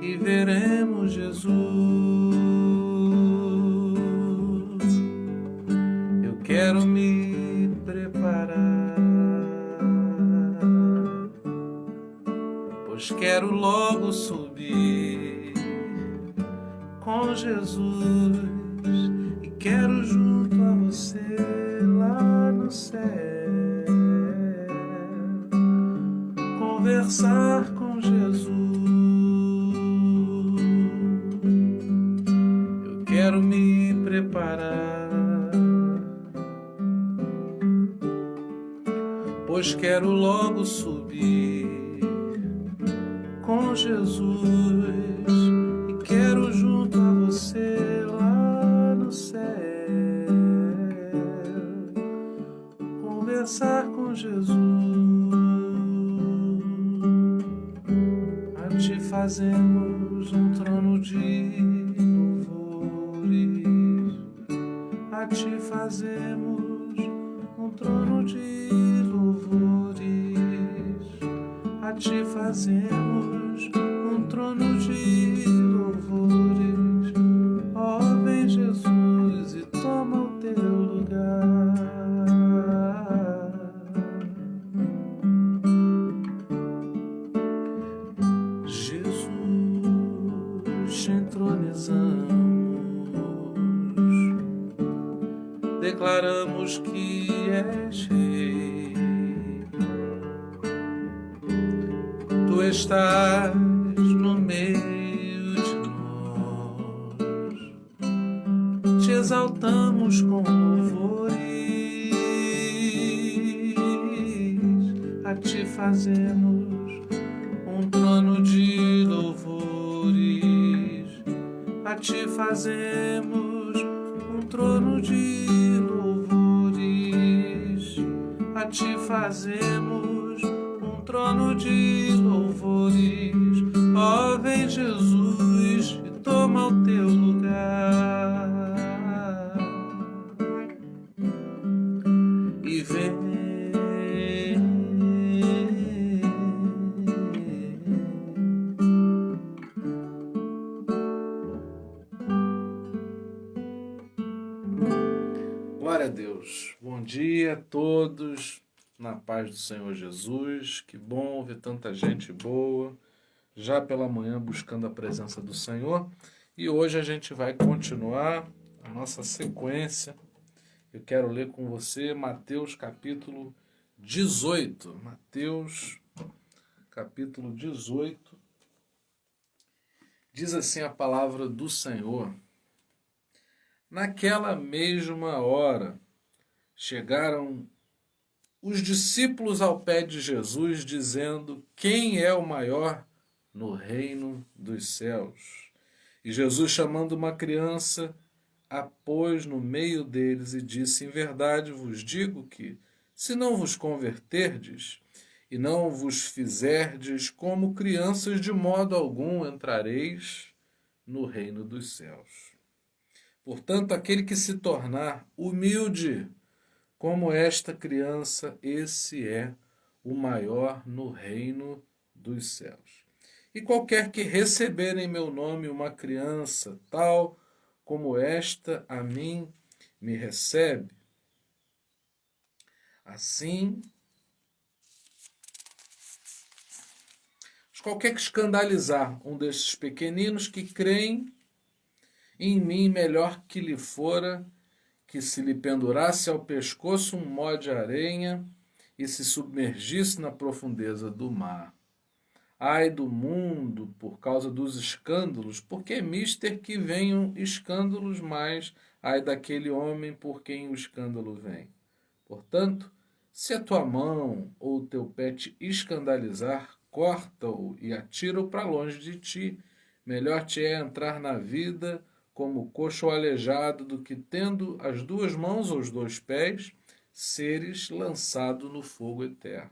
e veremos Jesus. Eu quero me preparar, pois quero logo subir com Jesus e quero junto a você lá no céu conversar com Jesus. Eu quero me preparar, pois quero logo subir com Jesus e quero junto a você lá no céu conversar com Jesus. A ti fazemos um trono de louvores, a ti fazemos um trono de louvores, a ti fazemos um trono de louvores. Ó, vem Jesus e toma o teu lugar. Jesus, te entronizamos, declaramos que és rei. Tu estás no meio de nós, te exaltamos com louvores, a ti fazemos um trono de louvores, a ti fazemos um trono de louvores, a ti fazemos um trono de louvores. Ó, vem Jesus e toma o teu lugar. E vem. Glória a Deus. Bom dia a todos, na paz do Senhor Jesus. Que bom ver tanta gente boa, já pela manhã buscando a presença do Senhor. E hoje a gente vai continuar a nossa sequência. Eu quero ler com você Mateus capítulo 18. Mateus capítulo 18. Diz assim a palavra do Senhor. Naquela mesma hora, chegaram os discípulos ao pé de Jesus, dizendo: quem é o maior no reino dos céus? E Jesus, chamando uma criança, a pôs no meio deles e disse: em verdade vos digo que, se não vos converterdes e não vos fizerdes como crianças, de modo algum entrareis no reino dos céus. Portanto, aquele que se tornar humilde como esta criança, esse é o maior no reino dos céus. E qualquer que receber em meu nome uma criança tal como esta, a mim me recebe. Assim, qualquer que escandalizar um destes pequeninos que creem em mim, melhor que lhe fora que se lhe pendurasse ao pescoço um mó de areia e se submergisse na profundeza do mar. Ai do mundo por causa dos escândalos, porque é mister que venham escândalos, mas ai daquele homem por quem o escândalo vem. Portanto, se a tua mão ou o teu pé te escandalizar, corta-o e atira-o para longe de ti. Melhor te é entrar na vida como coxo aleijado do que, tendo as duas mãos ou os dois pés, seres lançado no fogo eterno.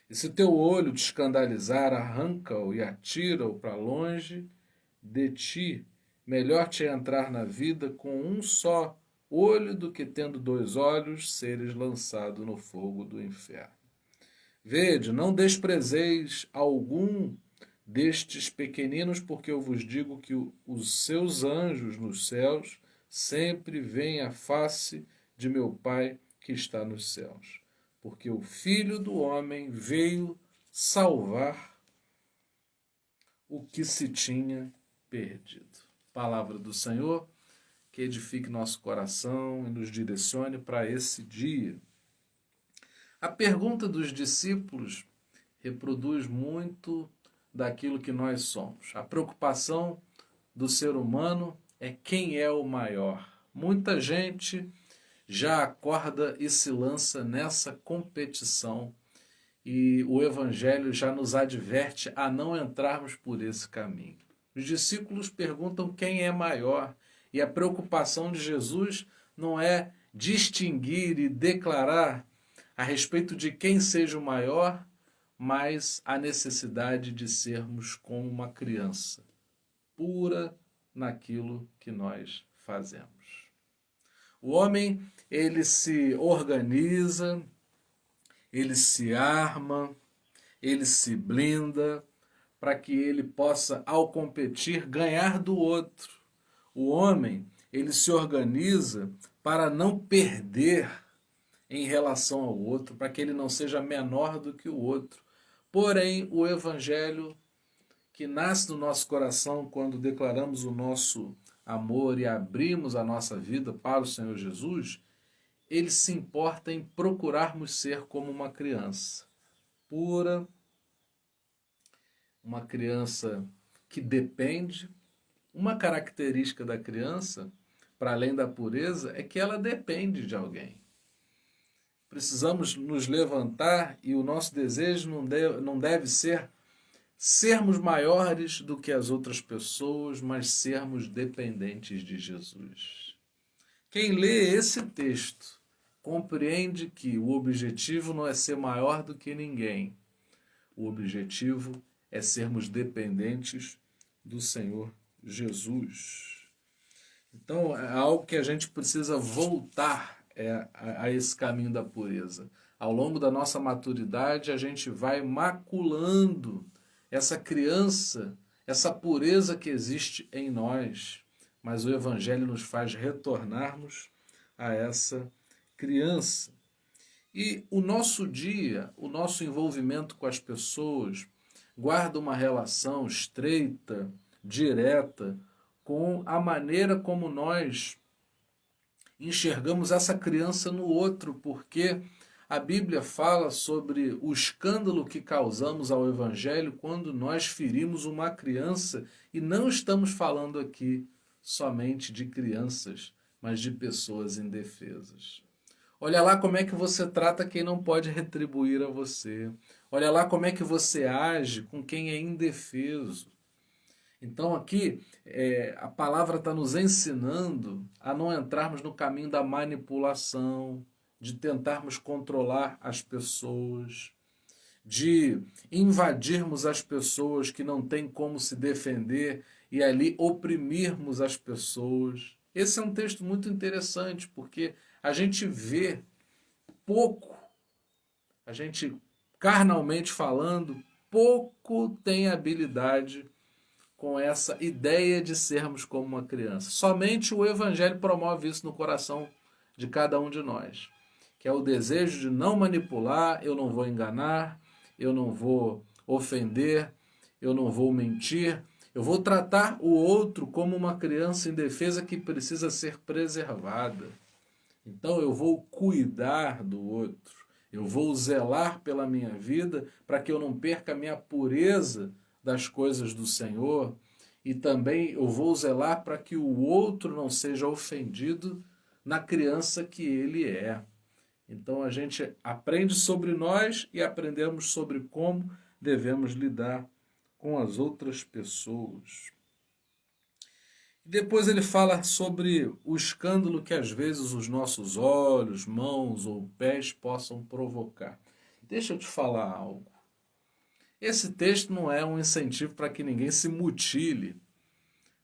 E se teu olho te escandalizar, arranca-o e atira-o para longe de ti. Melhor te é entrar na vida com um só olho do que, tendo dois olhos, seres lançado no fogo do inferno. Vede, não desprezeis algum destes pequeninos, porque eu vos digo que os seus anjos nos céus sempre veem a face de meu Pai que está nos céus. Porque o Filho do Homem veio salvar o que se tinha perdido. Palavra do Senhor, que edifique nosso coração e nos direcione para esse dia. A pergunta dos discípulos reproduz muito daquilo que nós somos. A preocupação do ser humano é quem é o maior. Muita gente já acorda e se lança nessa competição e o Evangelho já nos adverte a não entrarmos por esse caminho. Os discípulos perguntam quem é maior e a preocupação de Jesus não é distinguir e declarar a respeito de quem seja o maior, mas a necessidade de sermos como uma criança, pura naquilo que nós fazemos. O homem, ele se organiza, ele se arma, ele se blinda para que ele possa, ao competir, ganhar do outro. O homem, ele se organiza para não perder em relação ao outro, para que ele não seja menor do que o outro. Porém, o Evangelho que nasce no nosso coração quando declaramos o nosso amor e abrimos a nossa vida para o Senhor Jesus, ele se importa em procurarmos ser como uma criança pura, uma criança que depende. Uma característica da criança, para além da pureza, é que ela depende de alguém. Precisamos nos levantar e o nosso desejo não deve ser sermos maiores do que as outras pessoas, mas sermos dependentes de Jesus. Quem lê esse texto compreende que o objetivo não é ser maior do que ninguém. O objetivo é sermos dependentes do Senhor Jesus. Então, é algo que a gente precisa voltar a esse caminho da pureza. Ao longo da nossa maturidade, a gente vai maculando essa criança, essa pureza que existe em nós. Mas o Evangelho nos faz retornarmos a essa criança. E o nosso dia, o nosso envolvimento com as pessoas, guarda uma relação estreita, direta, com a maneira como nós enxergamos essa criança no outro, porque a Bíblia fala sobre o escândalo que causamos ao Evangelho quando nós ferimos uma criança, e não estamos falando aqui somente de crianças, mas de pessoas indefesas. Olha lá como é que você trata quem não pode retribuir a você. Olha lá como é que você age com quem é indefeso. Então aqui a palavra está nos ensinando a não entrarmos no caminho da manipulação, de tentarmos controlar as pessoas, de invadirmos as pessoas que não têm como se defender e ali oprimirmos as pessoas. Esse é um texto muito interessante, porque a gente vê pouco, a gente, carnalmente falando, pouco tem habilidade com essa ideia de sermos como uma criança. Somente o Evangelho promove isso no coração de cada um de nós, que é o desejo de não manipular, eu não vou enganar, eu não vou ofender, eu não vou mentir, eu vou tratar o outro como uma criança indefesa que precisa ser preservada. Então eu vou cuidar do outro, eu vou zelar pela minha vida para que eu não perca a minha pureza das coisas do Senhor, e também eu vou zelar para que o outro não seja ofendido na criança que ele é. Então a gente aprende sobre nós e aprendemos sobre como devemos lidar com as outras pessoas. Depois ele fala sobre o escândalo que às vezes os nossos olhos, mãos ou pés possam provocar. Deixa eu te falar algo. Esse texto não é um incentivo para que ninguém se mutile,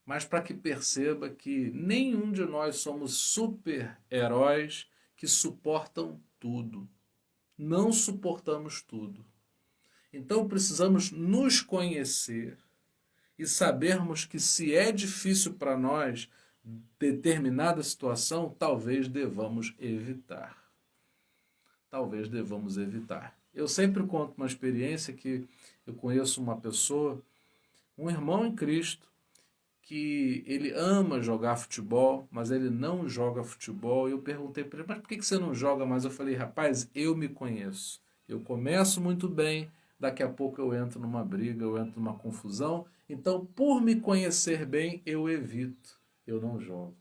mas para que perceba que nenhum de nós somos super-heróis que suportam tudo. Não suportamos tudo. Então precisamos nos conhecer e sabermos que se é difícil para nós determinada situação, talvez devamos evitar. Talvez devamos evitar. Eu sempre conto uma experiência que eu conheço uma pessoa, um irmão em Cristo, que ele ama jogar futebol, mas ele não joga futebol. E eu perguntei para ele, mas por que você não joga mais? Eu falei, rapaz, eu me conheço. Eu começo muito bem, daqui a pouco eu entro numa briga, eu entro numa confusão. Então, por me conhecer bem, eu evito, eu não jogo.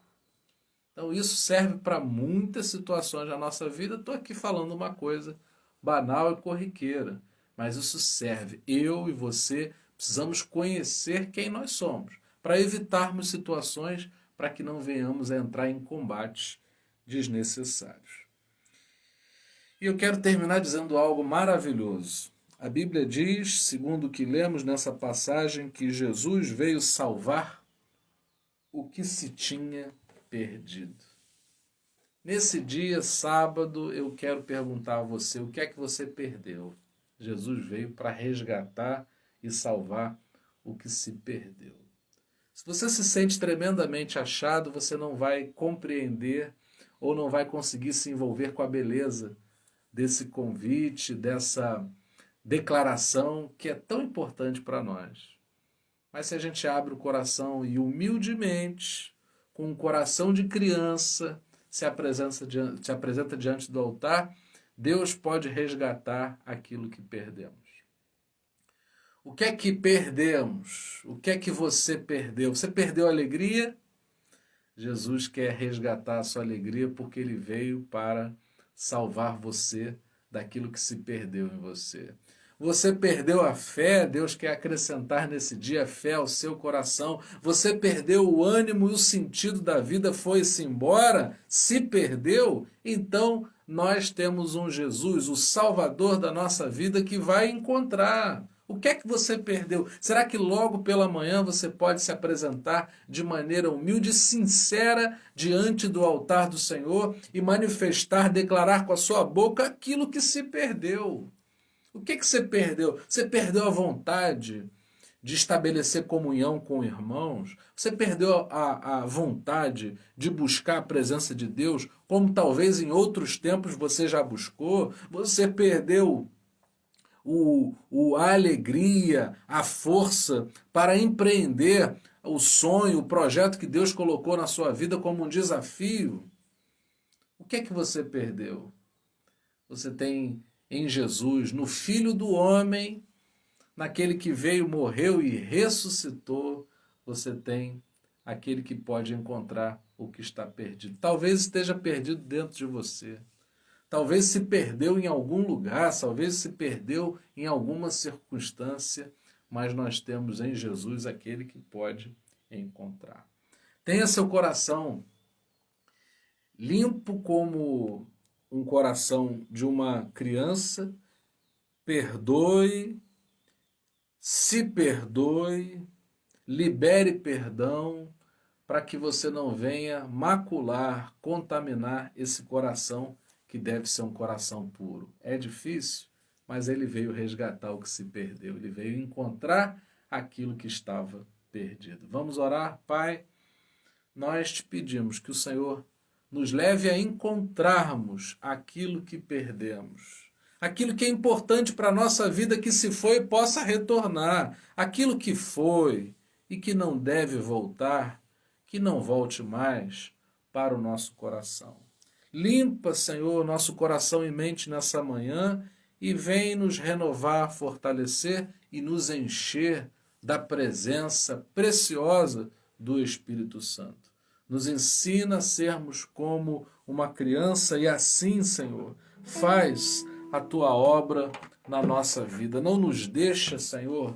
Então, isso serve para muitas situações da nossa vida. Estou aqui falando uma coisa banal e corriqueira, mas isso serve. Eu e você precisamos conhecer quem nós somos, para evitarmos situações para que não venhamos a entrar em combates desnecessários. E eu quero terminar dizendo algo maravilhoso. A Bíblia diz, segundo o que lemos nessa passagem, que Jesus veio salvar o que se tinha perdido. Nesse dia, sábado, eu quero perguntar a você, o que é que você perdeu? Jesus veio para resgatar e salvar o que se perdeu. Se você se sente tremendamente achado, você não vai compreender ou não vai conseguir se envolver com a beleza desse convite, dessa declaração que é tão importante para nós. Mas se a gente abre o coração e humildemente, com um coração de criança, se apresenta diante do altar, Deus pode resgatar aquilo que perdemos. O que é que perdemos? O que é que você perdeu? Você perdeu a alegria? Jesus quer resgatar a sua alegria porque ele veio para salvar você daquilo que se perdeu em você. Você perdeu a fé, Deus quer acrescentar nesse dia a fé ao seu coração. Você perdeu o ânimo e o sentido da vida, foi-se embora, se perdeu, então nós temos um Jesus, o Salvador da nossa vida, que vai encontrar. O que é que você perdeu? Será que logo pela manhã você pode se apresentar de maneira humilde e sincera diante do altar do Senhor e manifestar, declarar com a sua boca aquilo que se perdeu? O que você perdeu? Você perdeu a vontade de estabelecer comunhão com irmãos? Você perdeu a vontade de buscar a presença de Deus, como talvez em outros tempos você já buscou? Você perdeu a alegria, a força para empreender o sonho, o projeto que Deus colocou na sua vida como um desafio? O que é que você perdeu? Você tem em Jesus, no Filho do Homem, naquele que veio, morreu e ressuscitou, você tem aquele que pode encontrar o que está perdido. Talvez esteja perdido dentro de você. Talvez se perdeu em algum lugar, talvez se perdeu em alguma circunstância, mas nós temos em Jesus aquele que pode encontrar. Tenha seu coração limpo como um coração de uma criança, perdoe, se perdoe, libere perdão, para que você não venha macular, contaminar esse coração que deve ser um coração puro. É difícil, mas ele veio resgatar o que se perdeu, ele veio encontrar aquilo que estava perdido. Vamos orar? Pai, nós te pedimos que o Senhor nos leve a encontrarmos aquilo que perdemos. Aquilo que é importante para a nossa vida, que se foi, possa retornar. Aquilo que foi e que não deve voltar, que não volte mais para o nosso coração. Limpa, Senhor, nosso coração e mente nessa manhã e vem nos renovar, fortalecer e nos encher da presença preciosa do Espírito Santo. Nos ensina a sermos como uma criança e assim, Senhor, faz a tua obra na nossa vida. Não nos deixa, Senhor,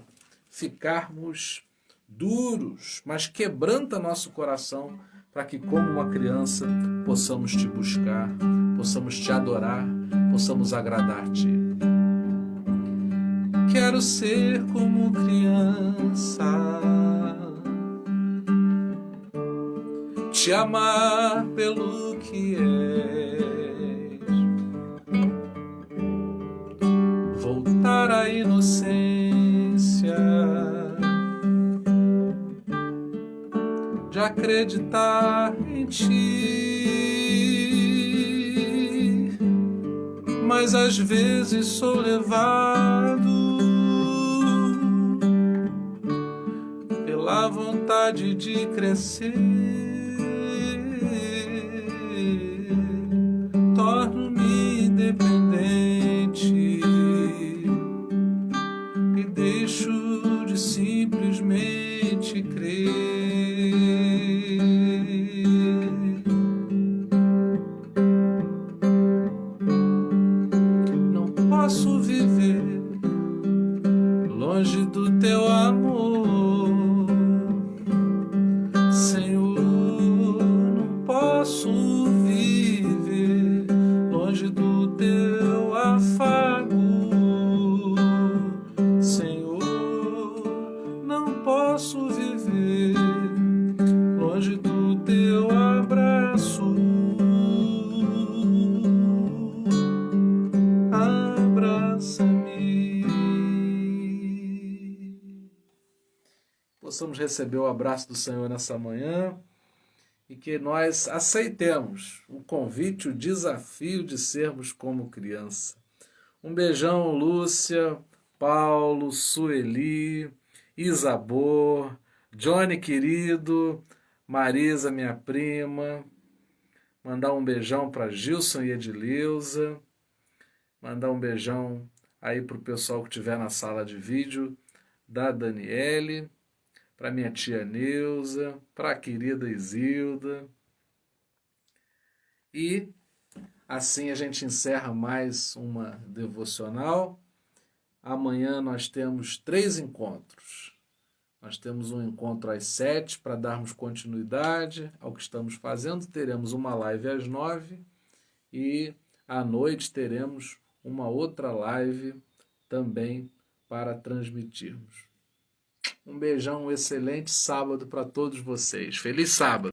ficarmos duros, mas quebranta nosso coração para que, como uma criança, possamos te buscar, possamos te adorar, possamos agradar-te. Quero ser como criança, te amar pelo que és, voltar à inocência de acreditar em ti, mas às vezes sou levado pela vontade de crescer. Torno-me independente e deixo de simplesmente crer. Não posso viver longe do teu amor, Senhor. Não posso viver longe do teu afago, Senhor. Não posso viver longe do teu abraço. Abraça-me. Possamos receber o abraço do Senhor nessa manhã e que nós aceitemos o convite, o desafio de sermos como criança. Um beijão, Lúcia, Paulo, Sueli, Isabor, Johnny querido, Marisa, minha prima. Mandar um beijão para Gilson e Edileuza. Mandar um beijão aí para o pessoal que estiver na sala de vídeo da Daniele, para minha tia Neuza, para a querida Isilda. E assim a gente encerra mais uma devocional. Amanhã nós temos 3 encontros. Nós temos um encontro às 7 para darmos continuidade ao que estamos fazendo. Teremos uma live às 9 e à noite teremos uma outra live também para transmitirmos. Um beijão, um excelente sábado para todos vocês. Feliz sábado!